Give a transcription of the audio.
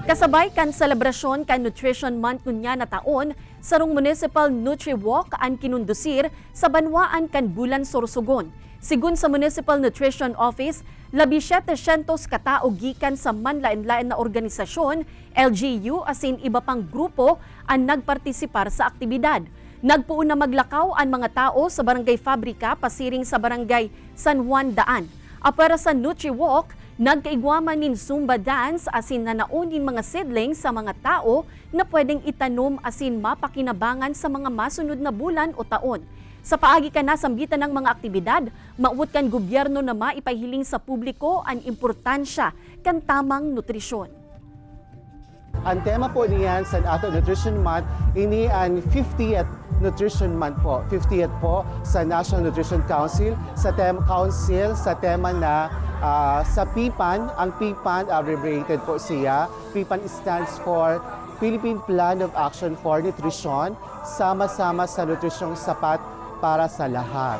Kasabay kan selebrasyon kan Nutrition Month kunya na taon, sarong Municipal Nutri-Walk ang kinundusir sa banwaan kan Bulan Sorsogon. Sigun sa Municipal Nutrition Office, 1,700 katao gikan sa manlain-lain na organisasyon, LGU asin iba pang grupo ang nagpartisipar sa aktibidad. Nagpuon na maglakaw ang mga tao sa Barangay Fabrica pasiring sa Barangay San Juan Daan. Apara sa Nutri-Walk, nagkaigwaman nin Zumba dance asin nanaunin mga seedlings sa mga tao na pwedeng itanom asin mapakinabangan sa mga masunod na bulan o taon. Sa paagi ka nasambitan ng mga aktibidad, mauwat kan gobyerno na maipahiling sa publiko ang importansya kan tamang nutrisyon. Ang tema po niyan sa ato Nutrition Month, ini ang 50th Nutrition Month po. 50th po sa National Nutrition Council, sa tema na sa PIPAN. Ang PIPAN, abbreviated po siya. PIPAN stands for Philippine Plan of Action for Nutrition, sama-sama sa nutrisyong sapat para sa lahat.